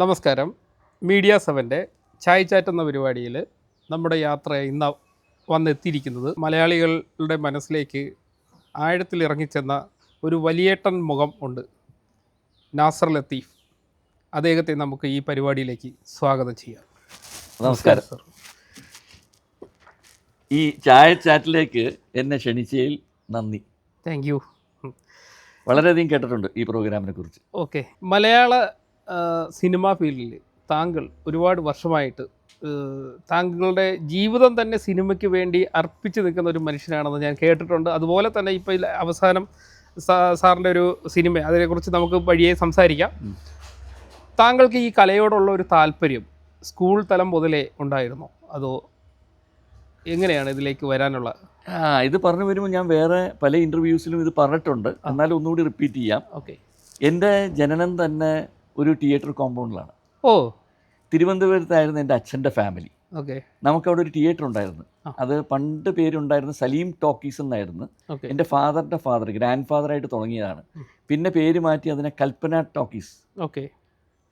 നമസ്കാരം. Media 7-ൻ്റെ Chai chat എന്ന പരിപാടിയിൽ നമ്മുടെ യാത്ര ഇന്ന് വന്നെത്തിയിരിക്കുന്നത് മലയാളികളുടെ മനസ്സിലേക്ക് ആഴത്തിൽ ഇറങ്ങിച്ചെന്ന ഒരു വലിയേട്ടൻ മുഖം ഉണ്ട്, നാസർ ലത്തീഫ്. അദ്ദേഹത്തെ നമുക്ക് ഈ പരിപാടിയിലേക്ക് സ്വാഗതം ചെയ്യാം. നമസ്കാരം സർ. ഈ ചായ ചാറ്റിലേക്ക് എന്നെ ക്ഷണിച്ചതിൽ നന്ദി. Thank you. വളരെയധികം കേട്ടിട്ടുണ്ട് ഈ പ്രോഗ്രാമിനെ കുറിച്ച്. ഓക്കെ, മലയാള സിനിമാ ഫീൽഡിൽ താങ്കൾ ഒരുപാട് വർഷമായിട്ട് താങ്കളുടെ ജീവിതം തന്നെ സിനിമയ്ക്ക് വേണ്ടി അർപ്പിച്ച് നിൽക്കുന്ന ഒരു മനുഷ്യനാണെന്ന് ഞാൻ കേട്ടിട്ടുണ്ട്. അതുപോലെ തന്നെ ഇപ്പോൾ അവസാനം സാറിൻ്റെ ഒരു സിനിമ, അതിനെക്കുറിച്ച് നമുക്ക് വഴിയെ സംസാരിക്കാം. താങ്കൾക്ക് ഈ കലയോടുള്ള ഒരു താല്പര്യം സ്കൂൾ തലം മുതലേ ഉണ്ടായിരുന്നോ, അതോ എങ്ങനെയാണ് ഇതിലേക്ക് വരാനുള്ള? ഇത് പറഞ്ഞു വരുമ്പോൾ ഞാൻ വേറെ പല ഇൻ്റർവ്യൂസിലും ഇത് പറഞ്ഞിട്ടുണ്ട്, എന്നാലും ഒന്നുകൂടി റിപ്പീറ്റ് ചെയ്യാം. ഓക്കെ. എൻ്റെ ജനനം തന്നെ ഒരു തിയേറ്റർ കോമ്പൗണ്ടിലാണ്. ഓ. തിരുവനന്തപുരത്തായിരുന്നു എൻ്റെ അച്ഛൻ്റെ ഫാമിലി. ഓക്കെ. നമുക്കവിടെ ഒരു തിയേറ്റർ ഉണ്ടായിരുന്നു. അത് പണ്ട് പേരുണ്ടായിരുന്നു സലീം ടോക്കീസ് എന്നായിരുന്നു. എൻ്റെ ഫാദറിൻ്റെ ഫാദർ, ഗ്രാൻഡ് ഫാദറായിട്ട് തുടങ്ങിയതാണ്. പിന്നെ പേര് മാറ്റി അതിനെ കൽപ്പന ടോക്കീസ്,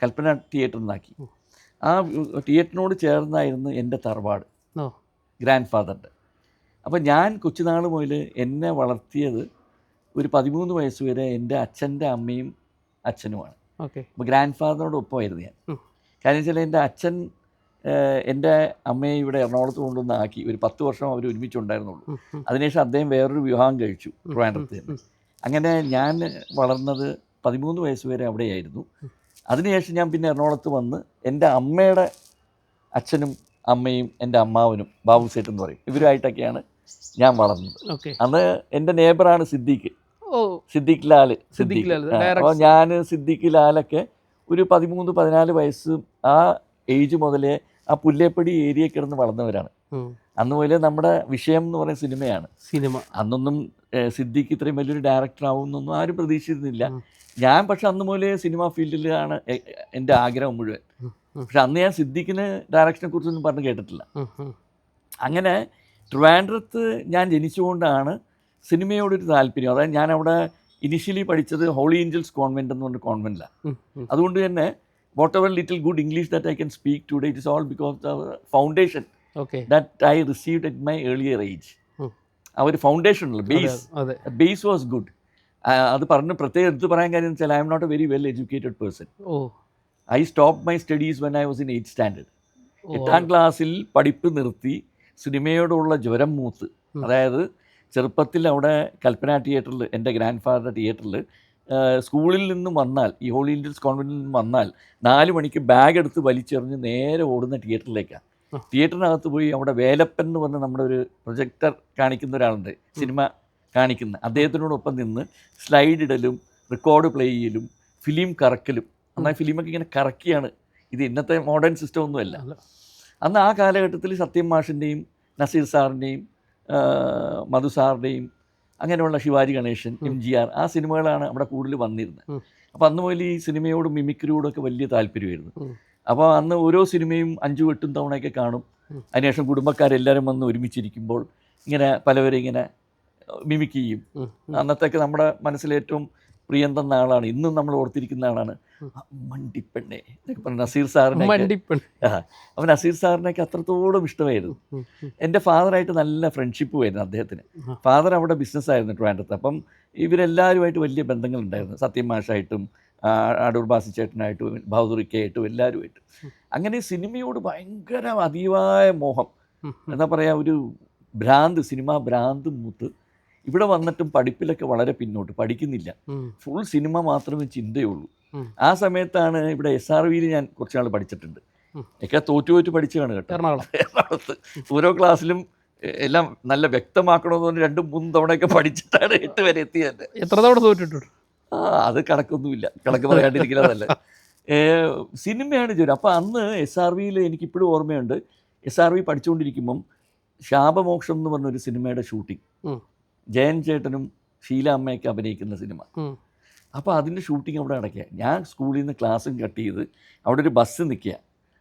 കൽപ്പന തിയേറ്റർ എന്നാക്കി. ആ തിയേറ്ററിനോട് ചേർന്നായിരുന്നു എൻ്റെ തറവാട്, ഗ്രാൻഡ് ഫാദറിൻ്റെ. അപ്പോൾ ഞാൻ കൊച്ചുനാൾ മുതൽ എന്നെ വളർത്തിയത് ഒരു 13 വയസ്സ് വരെ എൻ്റെ അച്ഛൻ്റെ അമ്മയും അച്ഛനുമാണ്. അപ്പോൾ ഗ്രാൻഡ് ഫാദറിനോടൊപ്പമായിരുന്നു ഞാൻ. കാരണം വെച്ചാൽ എൻ്റെ അച്ഛൻ എൻ്റെ അമ്മയെ ഇവിടെ എറണാകുളത്ത് കൊണ്ടുവന്ന് ആക്കി. ഒരു 10 വർഷം അവർ ഒരുമിച്ചുണ്ടായിരുന്നുള്ളൂ. അതിനുശേഷം അദ്ദേഹം വേറൊരു വിവാഹം കഴിച്ചു ട്രിവാൻഡ്രത്ത്. അങ്ങനെ ഞാൻ വളർന്നത് 13 വയസ്സ് വരെ അവിടെയായിരുന്നു. അതിനുശേഷം ഞാൻ പിന്നെ എറണാകുളത്ത് വന്ന് എൻ്റെ അമ്മയുടെ അച്ഛനും അമ്മയും എൻ്റെ അമ്മാവനും ബാബു സേട്ട് എന്ന് പറയും, ഇവരുമായിട്ടൊക്കെയാണ് ഞാൻ വളർന്നത്. അന്ന് എൻ്റെ നെയ്ബറാണ് സിദ്ദീഖ് ലാൽ. അപ്പോൾ ഞാൻ സിദ്ദീഖ് ലാലൊക്കെ ഒരു 13-14 വയസ്സ് ആ ഏജ് മുതലേ ആ പുല്ലേപ്പടി ഏരിയ കിടന്ന് വളർന്നവരാണ്. അന്ന് മുതലേ നമ്മുടെ വിഷയം എന്ന് പറയുന്ന സിനിമയാണ്. അന്നൊന്നും സിദ്ദീഖ് ഇത്രയും വലിയൊരു ഡയറക്ടർ ആവുമെന്നൊന്നും ആരും പ്രതീക്ഷിച്ചിരുന്നില്ല. ഞാൻ പക്ഷെ അന്ന് മുതലേ സിനിമാ ഫീൽഡിലാണ് എൻ്റെ ആഗ്രഹം മുഴുവൻ. പക്ഷെ അന്ന് ഞാൻ സിദ്ദീഖിന് ഡയറക്ഷനെ കുറിച്ചൊന്നും പറഞ്ഞ് കേട്ടിട്ടില്ല. അങ്ങനെ ട്രിവാൻഡ്രത്ത് ഞാൻ ജനിച്ചുകൊണ്ടാണ് സിനിമയോടൊരു താല്പര്യം. അതായത് ഞാൻ അവിടെ ഇനിഷ്യലി പഠിച്ചത് ഹോളി ഏഞ്ചൽസ് കോൺവെൻറ്റ് എന്ന് പറഞ്ഞ കോൺവെൻറ്റിലാണ്. അതുകൊണ്ട് തന്നെ what ever little good English that I can speak today it is all because the foundation that I received at my earlier age. ആ ഒരു ഫൗണ്ടേഷൻ ഉള്ള ബേസ് വാസ് ഗുഡ്. അത് പറഞ്ഞ് പ്രത്യേകം എടുത്ത് പറയാൻ കാര്യം എന്ന് വെച്ചാൽ I am not a very well educated person. I stop my studies when I was in 8th standard. 8ാം ക്ലാസ്സിൽ പഠിപ്പ് നിർത്തി സിനിമയോടുള്ള ജ്വരം മൂത്ത്. അതായത് ചെറുപ്പത്തിൽ അവിടെ കൽപ്പന തിയേറ്ററിൽ, എൻ്റെ ഗ്രാൻഡ് ഫാദറിൻ്റെ തിയേറ്ററിൽ സ്കൂളിൽ നിന്നും വന്നാൽ, ഈ ഹോളി ഏഞ്ചൽസ് കോൺവെൻറ്റിൽ നിന്നും വന്നാൽ 4 മണിക്ക് ബാഗ് എടുത്ത് വലിച്ചെറിഞ്ഞ് നേരെ ഓടുന്ന തിയേറ്ററിലേക്കാണ്. തിയേറ്ററിനകത്ത് പോയി അവിടെ വേലപ്പൻ എന്ന് പറഞ്ഞ നമ്മുടെ ഒരു പ്രൊജക്ടർ കാണിക്കുന്ന ഒരാളുണ്ട്, സിനിമ കാണിക്കുന്ന, അദ്ദേഹത്തിനോടൊപ്പം നിന്ന് സ്ലൈഡ് ഇടലും റെക്കോർഡ് പ്ലേ ചെയ്യലും ഫിലിം കറക്കലും. എന്നാൽ ഫിലിമൊക്കെ ഇങ്ങനെ കറക്കിയാണ്. ഇത് ഇന്നത്തെ മോഡേൺ സിസ്റ്റം ഒന്നുമല്ല. അന്ന് ആ കാലഘട്ടത്തിൽ സത്യം മാഷിൻ്റെയും നസീർ സാറിൻ്റെയും മധു സാറിൻ്റെയും അങ്ങനെയുള്ള ശിവാജി ഗണേശൻ, MGR, ആ സിനിമകളാണ് അവിടെ കൂടുതൽ വന്നിരുന്നത്. അപ്പോൾ അന്ന് മുതൽ ഈ സിനിമയോടും മിമിക്രിയോടൊക്കെ വലിയ താല്പര്യമായിരുന്നു. അപ്പോൾ അന്ന് ഓരോ സിനിമയും 5-8 തവണയൊക്കെ കാണും. അതിനുശേഷം കുടുംബക്കാരെല്ലാവരും വന്ന് ഒരുമിച്ചിരിക്കുമ്പോൾ ഇങ്ങനെ പലവരും ഇങ്ങനെ മിമിക് ചെയ്യും. അന്നത്തൊക്കെ നമ്മുടെ മനസ്സിലേറ്റവും പ്രിയം തന്ന ആളാണ്, ഇന്നും നമ്മൾ ഓർത്തിരിക്കുന്ന ആളാണ് മണ്ടിപ്പെണ്ണെ എന്നൊക്കെ പറഞ്ഞ നസീർ സാറിനെ. അപ്പം നസീർ സാറിനൊക്കെ അത്രത്തോളം ഇഷ്ടമായിരുന്നു. എൻ്റെ ഫാദറായിട്ട് നല്ല ഫ്രണ്ട്ഷിപ്പ് ആയിരുന്നു അദ്ദേഹത്തിന്. ഫാദർ അവിടെ ബിസിനസ്സായിരുന്നു ട്രിവാൻഡ്രത്ത്. അപ്പം ഇവരെല്ലാവരുമായിട്ട് വലിയ ബന്ധങ്ങളുണ്ടായിരുന്നു, സത്യം മാഷായിട്ടും അടൂർ ബാസി ചേട്ടനായിട്ടും ബഹദൂറിക്കയായിട്ടും എല്ലാവരുമായിട്ട്. അങ്ങനെ സിനിമയോട് ഭയങ്കര അതീവായ മോഹം, എന്താ പറയുക, ഒരു ഭ്രാന്ത്, സിനിമാ ഭ്രാന്ത് മൂത്ത് ഇവിടെ വന്നിട്ടും പഠിപ്പിലൊക്കെ വളരെ പിന്നോട്ട്, പഠിക്കുന്നില്ല, ഫുൾ സിനിമ മാത്രമേ ചിന്തയുള്ളൂ. ആ സമയത്താണ് ഇവിടെ SRVയിൽ ഞാൻ കുറച്ച് നാൾ പഠിച്ചിട്ടുണ്ട്. ഒക്കെ തോറ്റു പഠിച്ചതാണ് കേട്ടോ. എറണാകുളത്ത് ഓരോ ക്ലാസ്സിലും എല്ലാം നല്ല വ്യക്തമാക്കണമെന്ന് പറഞ്ഞ് 2-3 തവണയൊക്കെ പഠിച്ചിട്ടാണ് 8 വരെ എത്തിയത്. എത്ര തവണ തോറ്റിട്ടുണ്ട്? അത് കണക്കൊന്നുമില്ല, കണക്ക് പറയാണ്ടിരിക്കുന്നതല്ല. സിനിമയാണ് ജോലി. അപ്പോൾ അന്ന് SRVയിൽ എനിക്കിപ്പോഴും ഓർമ്മയുണ്ട്, SRV പഠിച്ചുകൊണ്ടിരിക്കുമ്പം ശാപമോക്ഷം എന്ന് പറഞ്ഞൊരു സിനിമയുടെ ഷൂട്ടിംഗ്, ജയൻ ചേട്ടനും ഷീല അമ്മയൊക്കെ അഭിനയിക്കുന്ന സിനിമ. അപ്പോൾ അതിൻ്റെ ഷൂട്ടിംഗ് അവിടെ നടക്കുക. ഞാൻ സ്കൂളിൽ നിന്ന് ക്ലാസ്സും കട്ട് ചെയ്ത് അവിടെ ഒരു ബസ് നിൽക്കുക.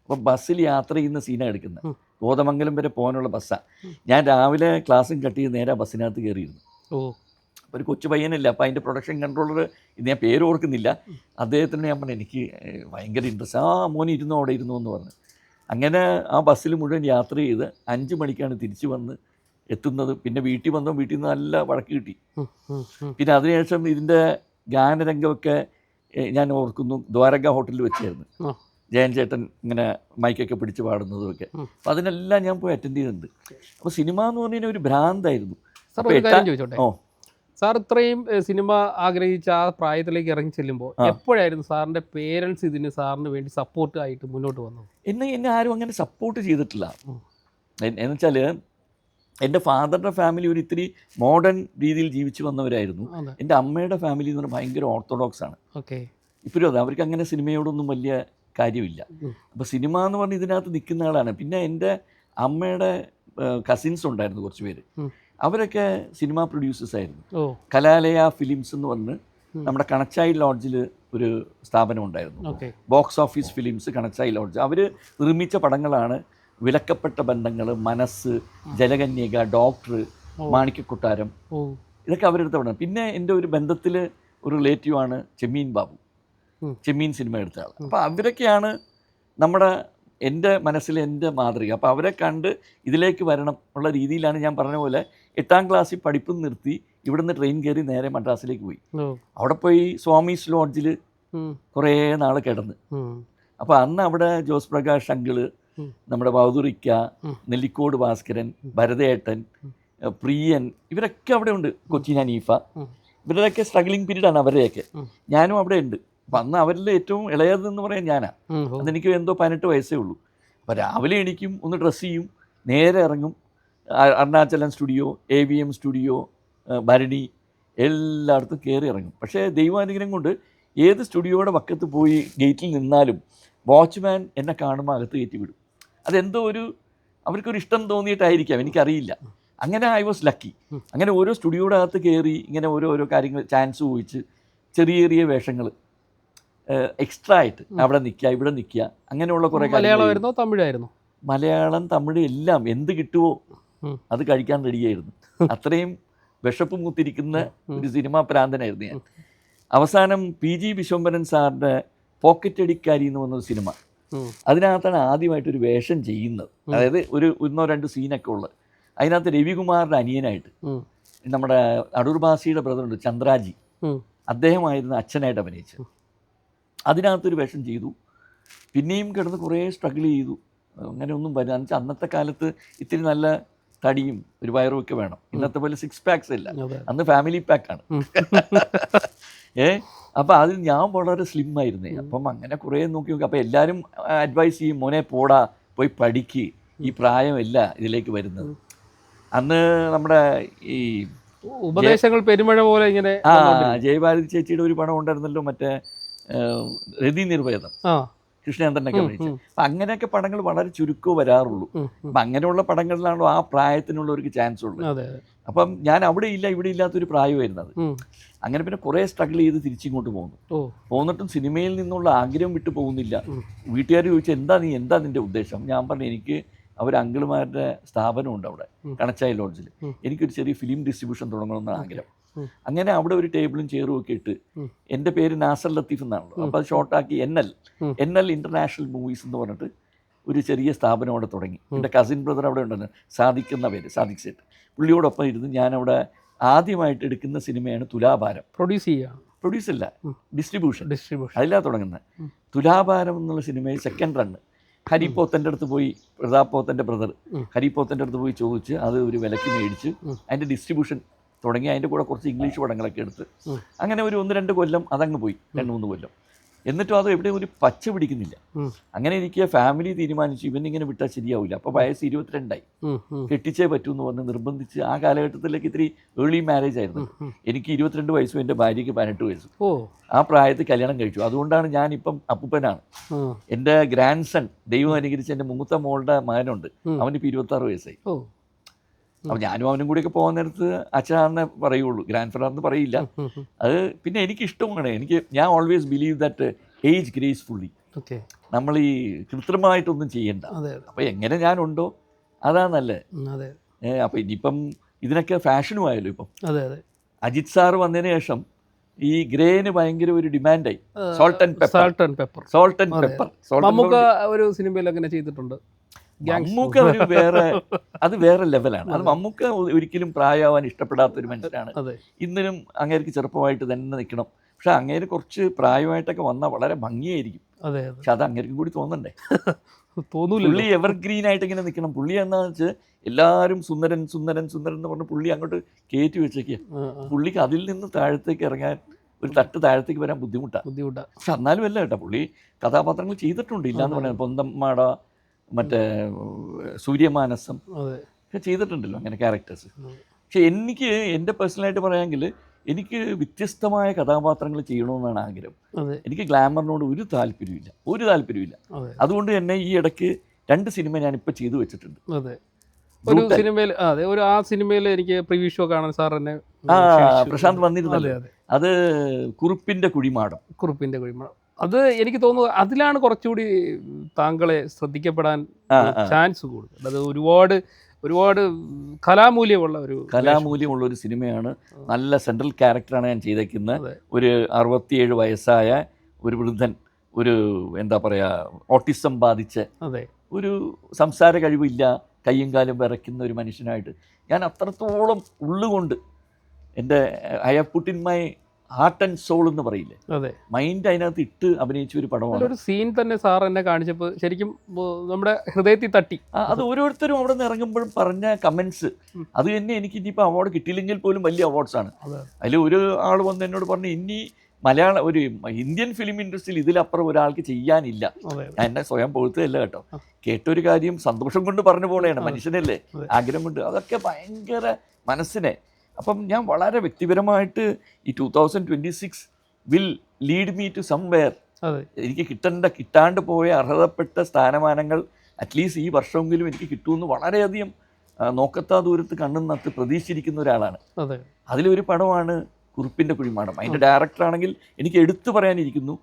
അപ്പോൾ ബസ്സിൽ യാത്ര ചെയ്യുന്ന സീനാണ് എടുക്കുന്നത്. കോതമംഗലം വരെ പോകാനുള്ള ബസ്സാണ്. ഞാൻ രാവിലെ ക്ലാസ്സും കട്ട് ചെയ്ത് നേരെ ബസ്സിനകത്ത് കയറിയിരുന്നു. ഒരു കൊച്ചു പയ്യനില്ല. അപ്പോൾ അതിൻ്റെ പ്രൊഡക്ഷൻ കൺട്രോളർ, ഇത് ഞാൻ പേര് ഓർക്കുന്നില്ല, അദ്ദേഹത്തിന് ഞാൻ പറഞ്ഞു എനിക്ക് ഭയങ്കര ഇൻട്രസ്റ്റ്, മോനെ ഇരുന്നു അവിടെ ഇരുന്നു എന്ന് പറഞ്ഞു. അങ്ങനെ ആ ബസ്സിൽ മുഴുവൻ യാത്ര ചെയ്ത് 5 മണിക്കാണ് തിരിച്ചു വന്ന് എത്തുന്നത്. പിന്നെ വീട്ടിൽ വന്നപ്പോൾ വീട്ടിൽ നിന്ന് നല്ല വഴക്ക് കിട്ടി. പിന്നെ അതിനുശേഷം ഇതിൻ്റെ ഗാനരംഗമൊക്കെ ഞാൻ ഓർക്കുന്നു, ദ്വാരക ഹോട്ടലിൽ വെച്ചായിരുന്നു ജയൻ ചേട്ടൻ ഇങ്ങനെ മൈക്കൊക്കെ പിടിച്ച് പാടുന്നതുമൊക്കെ. അപ്പോൾ അതിനെല്ലാം ഞാൻ പോയി അറ്റൻഡ് ചെയ്തിട്ടുണ്ട്. അപ്പോൾ സിനിമ എന്ന് പറഞ്ഞാൽ ഒരു ഭ്രാന്തായിരുന്നു. സാർ ഒരു കാര്യം ചോദിച്ചോട്ടെ, സാർ ഇത്രയും സിനിമ ആഗ്രഹിച്ച ആ പ്രായത്തിലേക്ക് ഇറങ്ങി ചെല്ലുമ്പോൾ എപ്പോഴായിരുന്നു സാറിൻ്റെ പേരൻസ് ഇതിന് സാറിന് വേണ്ടി സപ്പോർട്ട് ആയിട്ട് മുന്നോട്ട് വന്നത്? എന്നെ ആരും അങ്ങനെ സപ്പോർട്ട് ചെയ്തിട്ടില്ല. എന്നുവെച്ചാൽ എൻ്റെ ഫാദറിൻ്റെ ഫാമിലി ഒരു ഇത്തിരി മോഡേൺ രീതിയിൽ ജീവിച്ചു വന്നവരായിരുന്നു. എൻ്റെ അമ്മയുടെ ഫാമിലി എന്ന് പറഞ്ഞാൽ ഭയങ്കര ഓർത്തഡോക്സ് ആണ്. ഇപ്പോഴും അതെ, അവർക്ക് അങ്ങനെ സിനിമയോടൊന്നും വലിയ കാര്യമില്ല. അപ്പോൾ സിനിമ എന്ന് പറഞ്ഞ് ഇതിനകത്ത് നിൽക്കുന്ന ആളാണ്. പിന്നെ എൻ്റെ അമ്മയുടെ കസിൻസ് ഉണ്ടായിരുന്നു കുറച്ച് പേര്, അവരൊക്കെ സിനിമ പ്രൊഡ്യൂസേഴ്സ് ആയിരുന്നു. കലാലയ ഫിലിംസ് എന്ന് പറഞ്ഞ് നമ്മുടെ കണച്ചായി ലോഡ്ജിൽ ഒരു സ്ഥാപനം ഉണ്ടായിരുന്നു, ബോക്സ് ഓഫീസ് ഫിലിംസ് കണച്ചായി ലോഡ്ജ്. അവർ നിർമ്മിച്ച പടങ്ങളാണ് വിലക്കപ്പെട്ട ബന്ധങ്ങൾ, മനസ്സ്, ജലകന്യക, ഡോക്ടർ, മാണിക്യക്കൊട്ടാരം, ഇതൊക്കെ അവരെടുത്ത പടം. പിന്നെ എൻ്റെ ഒരു ബന്ധത്തിൽ ഒരു റിലേറ്റീവാണ് ചെമ്മീൻ ബാബു, ചെമ്മീൻ സിനിമ എടുത്ത ആൾ. അപ്പോൾ അവരൊക്കെയാണ് എൻ്റെ മനസ്സിലെ എൻ്റെ മാതൃക. അപ്പോൾ അവരെ കണ്ട് ഇതിലേക്ക് വരണം ഉള്ള രീതിയിലാണ് ഞാൻ പറഞ്ഞ പോലെ 8ാം ക്ലാസ്സിൽ പഠിപ്പും നിർത്തി ഇവിടുന്ന് ട്രെയിൻ കയറി നേരെ മദ്രാസിലേക്ക് പോയി. അവിടെ പോയി സ്വാമീസ് ലോഡ്ജിൽ കുറേ നാൾ കിടന്ന്. അപ്പോൾ അന്ന് അവിടെ ജോസ് പ്രകാശ് അങ്കിള്, നമ്മുടെ ബൗദുറിക്ക, നെല്ലിക്കോട് ഭാസ്കരൻ, ഭരതേട്ടൻ, പ്രിയൻ, ഇവരൊക്കെ അവിടെ ഉണ്ട്, കൊച്ചിൻ ഹനീഫ, ഇവരുടെയൊക്കെ സ്ട്രഗ്ലിംഗ് പീരീഡാണ് അവരുടെയൊക്കെ. ഞാനും അവിടെ ഉണ്ട്. അപ്പം അന്ന് അവരിൽ ഏറ്റവും ഇളയതെന്ന് പറയാൻ ഞാനാണ്. അതെനിക്ക് എന്തോ 18 വയസ്സേ ഉള്ളൂ. അപ്പോൾ രാവിലെ എണീക്കും, ഒന്ന് ഡ്രസ്സ് ചെയ്യും, നേരെ ഇറങ്ങും. അരുണാചലം സ്റ്റുഡിയോ, AVM സ്റ്റുഡിയോ, ഭരണി, എല്ലായിടത്തും കയറി ഇറങ്ങും. പക്ഷേ ദൈവാനുഗ്രഹം കൊണ്ട് ഏത് സ്റ്റുഡിയോയുടെ പക്കത്ത് പോയി ഗേറ്റിൽ നിന്നാലും വാച്ച്മാൻ എന്നെ കാണുമ്പോൾ അകത്ത് കയറ്റി വിടും. അതെന്തോ അവർക്കൊരു ഇഷ്ടം തോന്നിയിട്ടായിരിക്കാം, എനിക്കറിയില്ല. അങ്ങനെ ഐ വാസ് ലക്കി. അങ്ങനെ ഓരോ സ്റ്റുഡിയോയുടെ അകത്ത് കയറി ഇങ്ങനെ ഓരോ കാര്യങ്ങൾ ചാൻസ് ചോദിച്ച് ചെറിയ ചെറിയ വേഷങ്ങൾ എക്സ്ട്രാ ആയിട്ട് അവിടെ നിൽക്കുക, ഇവിടെ നിൽക്കുക, അങ്ങനെയുള്ള കുറേ മലയാളമായിരുന്നോ തമിഴായിരുന്നു? മലയാളം, തമിഴ് എല്ലാം എന്ത് കിട്ടുമോ അത് കഴിക്കാൻ റെഡിയായിരുന്നു. അത്രയും വിശപ്പ് മൂത്തിരിക്കുന്ന ഒരു സിനിമാ പ്രാന്തനായിരുന്നു ഞാൻ. അവസാനം PG വിശ്വംഭരൻ സാറിൻ്റെ പോക്കറ്റ് അടിക്കാരി എന്ന് പറഞ്ഞൊരു സിനിമ, അതിനകത്താണ് ആദ്യമായിട്ടൊരു വേഷം ചെയ്യുന്നത്. അതായത് ഒരു 1-2 സീനൊക്കെ ഉള്ളത്. അതിനകത്ത് രവികുമാറിൻ്റെ അനിയനായിട്ട് നമ്മുടെ അടൂർ ബാസിയുടെ ബ്രദറുണ്ട് ചന്ദ്രാജി, അദ്ദേഹമായിരുന്നു അച്ഛനായിട്ട് അഭിനയിച്ചത്. അതിനകത്തൊരു വേഷം ചെയ്തു. പിന്നെയും കിടന്ന് കുറേ സ്ട്രഗിൾ ചെയ്തു. അങ്ങനെ ഒന്നും വരാന്ന് വെച്ചാൽ അന്നത്തെ കാലത്ത് ഇത്തിരി നല്ല തടിയും ഒരു വയറും ഒക്കെ വേണം. ഇന്നത്തെ പോലെ 6 പാക്സ് ഇല്ല, അന്ന് ഫാമിലി പാക്കാണ്. അപ്പോൾ അതിൽ ഞാൻ വളരെ സ്ലിം ആയിരുന്നേ. അപ്പം അങ്ങനെ കുറേ നോക്കി. അപ്പോൾ എല്ലാവരും അഡ്വൈസ് ചെയ്യും, മോനെ പോടാ, പോയി പഠിക്ക്, ഈ പ്രായമല്ല ഇതിലേക്ക് വരുന്നത്. അന്ന് നമ്മുടെ ഈ ഉപദേശങ്ങൾ പെരുമഴ പോലെ ഇങ്ങനെ ജയഭാരതി ചേച്ചിയുടെ ഒരു പടം ഉണ്ടായിരുന്നല്ലോ, മറ്റേ രതി നിർവേദം, കൃഷ്ണചന്ദ്രനൊക്കെ അഭിനയിച്ചു. അപ്പം അങ്ങനെയൊക്കെ പടങ്ങൾ വളരെ ചുരുക്കമേ വരാറുള്ളൂ. അപ്പം അങ്ങനെയുള്ള പടങ്ങളിലാണല്ലോ ആ പ്രായത്തിനുള്ളവർക്ക് ചാൻസ് ഉള്ളത്. അപ്പം ഞാൻ അവിടെ ഇല്ല, ഇവിടെ ഇല്ലാത്തൊരു പ്രായമായിരുന്നു അത്. അങ്ങനെ പിന്നെ കുറേ സ്ട്രഗിൾ ചെയ്ത് തിരിച്ചിങ്ങോട്ട് പോന്നിട്ടും സിനിമയിൽ നിന്നുള്ള ആഗ്രഹം വിട്ടു പോകുന്നില്ല. വീട്ടുകാർ ചോദിച്ചു എന്താ നിൻ്റെ ഉദ്ദേശം? ഞാൻ പറഞ്ഞു എനിക്ക് അങ്കിളുമാരുടെ സ്ഥാപനമുണ്ട് അവിടെ കണച്ചായി ലോഡ്ജിൽ, എനിക്കൊരു ചെറിയ ഫിലിം ഡിസ്ട്രിബ്യൂഷൻ തുടങ്ങണമെന്നാണ് ആഗ്രഹം. അങ്ങനെ അവിടെ ഒരു ടേബിളും ചെയറും ഒക്കെ ഇട്ട്, എൻ്റെ പേര് നാസർ ലത്തീഫ് എന്നാണല്ലോ, അപ്പോൾ അത് ഷോർട്ടാക്കി NL ഇൻ്റർനാഷണൽ മൂവീസ് എന്ന് പറഞ്ഞിട്ട് ഒരു ചെറിയ സ്ഥാപനം അവിടെ തുടങ്ങി. എൻ്റെ കസിൻ ബ്രദർ അവിടെ ഉണ്ടെന്ന്, സാദിഖ് എന്ന പേര്, സാദിഖ് സേട്ട്. പുള്ളിയോടൊപ്പം ഇരുന്ന് ഞാനവിടെ ആദ്യമായിട്ട് എടുക്കുന്ന സിനിമയാണ് തുലാഭാരം. പ്രൊഡ്യൂസ് അല്ല, ഡിസ്ട്രിബ്യൂഷൻ അതിലാണ് തുടങ്ങുന്നത്. തുലാഭാരം എന്നുള്ള സിനിമയിൽ സെക്കൻഡ് റണ്ണ് ഹരിപ്പോത്തൻ്റെ അടുത്ത് പോയി, പ്രതാപ് പോത്തൻ്റെ ബ്രദർ ഹരിപ്പോത്തൻ്റെ അടുത്ത് പോയി ചോദിച്ച് അത് ഒരു വിലക്ക് മേടിച്ച് അതിൻ്റെ ഡിസ്ട്രിബ്യൂഷൻ തുടങ്ങി. അതിൻ്റെ കൂടെ കുറച്ച് ഇംഗ്ലീഷ് പടങ്ങളൊക്കെ എടുത്ത് അങ്ങനെ ഒരു 1-2 കൊല്ലം അതങ്ങ് പോയി, 2-3 കൊല്ലം. എന്നിട്ടും അത് എവിടെയും ഒരു പച്ച പിടിക്കുന്നില്ല. അങ്ങനെ എനിക്ക് ഫാമിലി തീരുമാനിച്ചു ഇവനിങ്ങനെ വിട്ടാൽ ശരിയാവില്ല. അപ്പോൾ വയസ്സ് 22ആയി, കെട്ടിച്ചേ പറ്റൂ എന്ന് പറഞ്ഞ് നിർബന്ധിച്ച്. ആ കാലഘട്ടത്തിലേക്ക് ഇത്തിരി ഏർലി മാരേജ് ആയിരുന്നു. എനിക്ക് 22 വയസ്സും എൻ്റെ ഭാര്യയ്ക്ക് 18 വയസ്സും. ആ പ്രായത്തിൽ കല്യാണം കഴിച്ചു. അതുകൊണ്ടാണ് ഞാനിപ്പം അപ്പൂപ്പനാണ്. എൻ്റെ ഗ്രാൻഡ് സൺ ദൈവം അനുകരിച്ച് എൻ്റെ മൂത്ത മോളുടെ മകനുണ്ട്, അവനിപ്പോൾ 26 വയസ്സായി. അപ്പോൾ ഞാനും അവനും കൂടിയൊക്കെ പോകാൻ നേരത്ത് അച്ഛനാണെന്നേ പറയുള്ളൂ, ഗ്രാൻഡ് ഫാദർ എന്ന് പറയില്ല. അത് പിന്നെ എനിക്കിഷ്ടമാണ്. ഞാൻ always believe that age gracefully. നമ്മൾ ഈ കൃത്രിമമായിട്ടൊന്നും ചെയ്യണ്ട. അപ്പോൾ എങ്ങനെ ഞാനുണ്ടോ അതാ നല്ലത്. അപ്പോൾ ഇനിയിപ്പം ഇതിനൊക്കെ ഫാഷനും ആയല്ലോ ഇപ്പം. അജിത് സാറ് വന്നതിന് ശേഷം ഈ ഗ്രേന് ഭയങ്കര ഒരു ഡിമാൻഡായി. Salt and pepper. മമ്മൂക്ക ഒരു സിനിമയിൽ അങ്ങനെ ചെയ്തിട്ടുണ്ട്. മമ്മൂക്ക ഒരു വേറെ ലെവലാണ്. അത് മമ്മൂക്ക ഒരിക്കലും പ്രായമാവാൻ ഇഷ്ടപ്പെടാത്ത ഒരു മനുഷ്യനാണ്. ഇന്നിനും അങ്ങേർക്ക് ചെറുപ്പമായിട്ട് തന്നെ നിൽക്കണം. പക്ഷെ അങ്ങേര് കുറച്ച് പ്രായമായിട്ടൊക്കെ വന്നാൽ വളരെ ഭംഗിയായിരിക്കും. പക്ഷെ അത് അങ്ങേർക്കും കൂടി തോന്നണ്ടേ? പുള്ളി എവർഗ്രീൻ ആയിട്ട് ഇങ്ങനെ നിൽക്കണം. പുള്ളി എന്താണെന്ന് വെച്ചാൽ എല്ലാവരും സുന്ദരൻ സുന്ദരൻ സുന്ദരൻ എന്ന് പറഞ്ഞ് പുള്ളി അങ്ങോട്ട് കയറ്റി വെച്ചേക്കുക. പുള്ളിക്ക് അതിൽ നിന്ന് താഴത്തേക്ക് ഇറങ്ങാൻ, ഒരു തട്ട് താഴത്തേക്ക് വരാൻ ബുദ്ധിമുട്ടാണ്. പക്ഷെ എന്നാലും അല്ല കേട്ടോ, പുള്ളി കഥാപാത്രങ്ങൾ ചെയ്തിട്ടുണ്ട്. ഇല്ലയെന്ന് പറയാം. പൊന്തമ്മാട, മറ്റേ സൂര്യമാനസം ഒക്കെ ചെയ്തിട്ടുണ്ടല്ലോ അങ്ങനെ ക്യാരക്ടേഴ്സ്. പക്ഷെ എനിക്ക് എൻ്റെ പേഴ്സണലായിട്ട് പറയാമെങ്കിൽ എനിക്ക് വ്യത്യസ്തമായ കഥാപാത്രങ്ങൾ ചെയ്യണമെന്നാണ് ആഗ്രഹം. എനിക്ക് ഗ്ലാമറിനോട് ഒരു താല്പര്യമില്ല. അതുകൊണ്ട് തന്നെ ഈ ഇടയ്ക്ക് 2 സിനിമ ഞാനിപ്പോൾ ചെയ്തു വെച്ചിട്ടുണ്ട്. ഒരു സിനിമയിൽ ആ സിനിമയിൽ എനിക്ക് പ്രിവ്യൂ ഷോ കാണാൻ സാർ എന്നെ പ്രശാന്ത് വന്നിരുന്നല്ലോ. അത് കുറുപ്പിൻ്റെ കുഴിമാടം. അത് എനിക്ക് തോന്നുന്നു അതിലാണ് കുറച്ചുകൂടി താങ്കളെ ശ്രദ്ധിക്കപ്പെടാൻ ചാൻസ് കൂടുതൽ. അത് ഒരുപാട് കലാമൂല്യമുള്ള ഒരു സിനിമയാണ്. നല്ല സെൻട്രൽ ക്യാരക്ടറാണ് ഞാൻ ചെയ്തേക്കുന്നത്. ഒരു 67 വയസ്സായ ഒരു വൃദ്ധൻ, ഒരു എന്താ പറയുക, ഓട്ടിസം ബാധിച്ച, ഒരു സംസാര കഴിവില്ല, കയ്യും കാലും വിറയ്ക്കുന്ന ഒരു മനുഷ്യനായിട്ട് ഞാൻ അത്രത്തോളം ഉള്ളുകൊണ്ട് എൻ്റെ I have put in my heart and soul എന്ന് പറയില്ലേ, മൈൻഡ് അതിനകത്ത് ഇട്ട് അഭിനയിച്ച ഒരു പടമാണ്. ഒരു സീൻ തന്നെ സാർ എന്നെ കാണിച്ചപ്പോൾ ശരിക്കും നമ്മുടെ ഹൃദയത്തിൽ തട്ടി. അത് ഓരോരുത്തരും അവിടെ നിന്ന് ഇറങ്ങുമ്പോഴും പറഞ്ഞ കമൻസ് അത് തന്നെ എനിക്ക് ഇനിയിപ്പോൾ അവാർഡ് കിട്ടിയില്ലെങ്കിൽ പോലും വലിയ അവാർഡ്സാണ്. അതിൽ ഒരു ആൾ വന്ന് എന്നോട് പറഞ്ഞു, ഇനി ഒരു ഇന്ത്യൻ ഫിലിം ഇൻഡസ്ട്രിയിൽ ഇതിലപ്പുറം ഒരാൾക്ക് ചെയ്യാനില്ല. ഞാൻ എന്നെ സ്വയം പൊഴുത്തതല്ല കേട്ടോ, കേട്ടൊരു കാര്യം സന്തോഷം കൊണ്ട് പറഞ്ഞു പോലെയാണ്, മനുഷ്യനല്ലേ, ആഗ്രഹം കൊണ്ട്. അതൊക്കെ ഭയങ്കര മനസ്സിനെ. അപ്പം ഞാൻ വളരെ വ്യക്തിപരമായിട്ട് ഈ 2026 will lead me to somewhere. എനിക്ക് കിട്ടാണ്ട് പോയ അർഹതപ്പെട്ട സ്ഥാനമാനങ്ങൾ അറ്റ്ലീസ്റ്റ് ഈ വർഷമെങ്കിലും എനിക്ക് കിട്ടുമെന്ന് വളരെയധികം നോക്കത്താ ദൂരത്ത് കണ്ണും നട്ട് പ്രതീക്ഷിച്ചിരിക്കുന്ന ഒരാളാണ്. അതിലൊരു പടമാണ് കുറുപ്പിൻ്റെ കുഴിമാടം. അതിൻ്റെ ഡയറക്ടറാണെങ്കിൽ എനിക്ക് എടുത്തു പറയാനിരിക്കുന്നു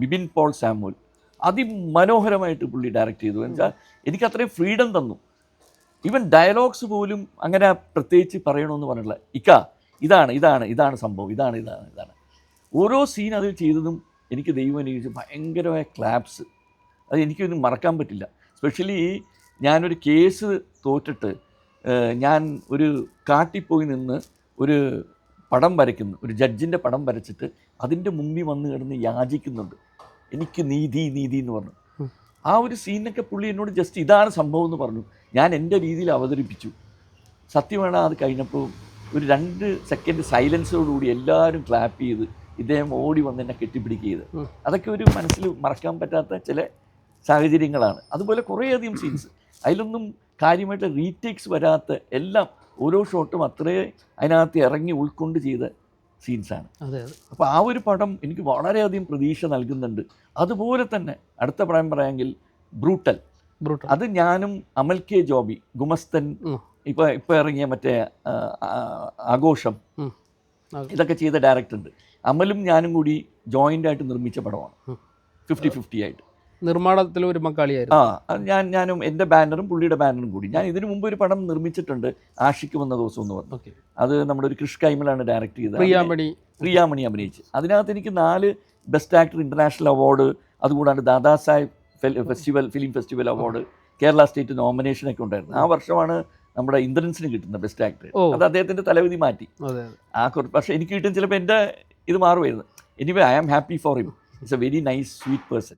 ബിബിൻ പോൾ സാമുവൽ. അതിമനോഹരമായിട്ട് പുള്ളി ഡയറക്റ്റ് ചെയ്തു. എന്നുവെച്ചാൽ എനിക്ക് അത്രയും ഫ്രീഡം തന്നു. ഈവൻ ഡയലോഗ്സ് പോലും അങ്ങനെ പ്രത്യേകിച്ച് പറയണമെന്ന് പറഞ്ഞില്ല. ഇതാണ് സംഭവം, ഇതാണ് ഓരോ സീൻ അതിൽ ചെയ്തതും എനിക്ക് ദൈവം അനുകരിച്ച് ഭയങ്കരമായ ക്ലാപ്സ്. അത് എനിക്കൊന്നും മറക്കാൻ പറ്റില്ല. സ്പെഷ്യലി ഞാനൊരു കേസ് തോറ്റിട്ട് ഞാൻ ഒരു കാട്ടിപ്പോയി നിന്ന് ഒരു പടം വരയ്ക്കുന്നു, ഒരു ജഡ്ജിൻ്റെ പടം വരച്ചിട്ട് അതിൻ്റെ മുമ്പിൽ വന്ന് കിടന്ന് യാചിക്കുന്നുണ്ട്, എനിക്ക് നീതി എന്ന് പറഞ്ഞു. ആ ഒരു സീനൊക്കെ പുള്ളി എന്നോട് ജസ്റ്റ് ഇതാണ് സംഭവം എന്ന് പറഞ്ഞു. ഞാൻ എൻ്റെ രീതിയിൽ അവതരിപ്പിച്ചു. സത്യമാണ്, അത് കഴിഞ്ഞപ്പോൾ ഒരു 2 സെക്കൻഡ് സൈലൻസോടുകൂടി എല്ലാവരും ക്ലാപ്പ് ചെയ്ത് ഇദ്ദേഹം ഓടി വന്ന് എന്നെ കെട്ടിപ്പിടിക്കുക. അതൊക്കെ ഒരു മനസ്സിൽ മറക്കാൻ പറ്റാത്ത ചില സാഹചര്യങ്ങളാണ്. അതുപോലെ കുറേയധികം സീൻസ്, അതിലൊന്നും കാര്യമായിട്ട് റീടേക്സ് വരാത്ത, എല്ലാം ഓരോ ഷോട്ടും അത്രേ അതിനകത്ത് ഇറങ്ങി ഉൾക്കൊണ്ട് ചെയ്ത സീൻസാണ്. അപ്പോൾ ആ ഒരു പടം എനിക്ക് വളരെയധികം പ്രതീക്ഷ നൽകുന്നുണ്ട്. അതുപോലെ തന്നെ അടുത്ത പടം പറയാമെങ്കിൽ ബ്രൂട്ടൽ. അത് ഞാനും അമൽ കെ ജോബി, ഗുമസ്തൻ, ഇപ്പോൾ ഇറങ്ങിയ മറ്റേ ആഘോഷം, ഇതൊക്കെ ചെയ്ത ഡയറക്ടറുണ്ട്. അമലും ഞാനും കൂടി ജോയിൻ്റ് ആയിട്ട് നിർമ്മിച്ച പടമാണ്. 50-50 ആയിട്ട് നിർമ്മാണത്തിൽ ഒരു പങ്കാളിയായിരുന്നു. ഞാനും എൻ്റെ ബാനറും പുള്ളിയുടെ ബാനറും കൂടി. ഞാൻ ഇതിനു മുമ്പ് ഒരു പടം നിർമ്മിച്ചിട്ടുണ്ട്, ആഷിക്ക് വന്ന ദിവസം എന്ന് പറഞ്ഞു. അത് നമ്മുടെ ഒരു ക്രിഷ് കൈമലാണ് ഡയറക്റ്റ് ചെയ്തത്, പ്രിയാമണി അഭിനയിച്ച്. അതിനകത്ത് എനിക്ക് 4 ബെസ്റ്റ് ആക്ടർ ഇൻ്റർനാഷണൽ അവാർഡ്, അതുകൂടാണ്ട് Dada Sahib film festival award, Kerala state നോമിനേഷനൊക്കെ ഉണ്ടായിരുന്നു. ആ വർഷമാണ് നമ്മുടെ ഇന്ദ്രൻസിന് കിട്ടുന്നത് ബെസ്റ്റ് ആക്ടർ. അത് അദ്ദേഹത്തിൻ്റെ തലവിധി മാറ്റി. പക്ഷേ എനിക്ക് കിട്ടും ചിലപ്പോൾ എൻ്റെ ഇത് മാറുമായിരുന്നു. Anyway I am happy for him. It's a very nice sweet person.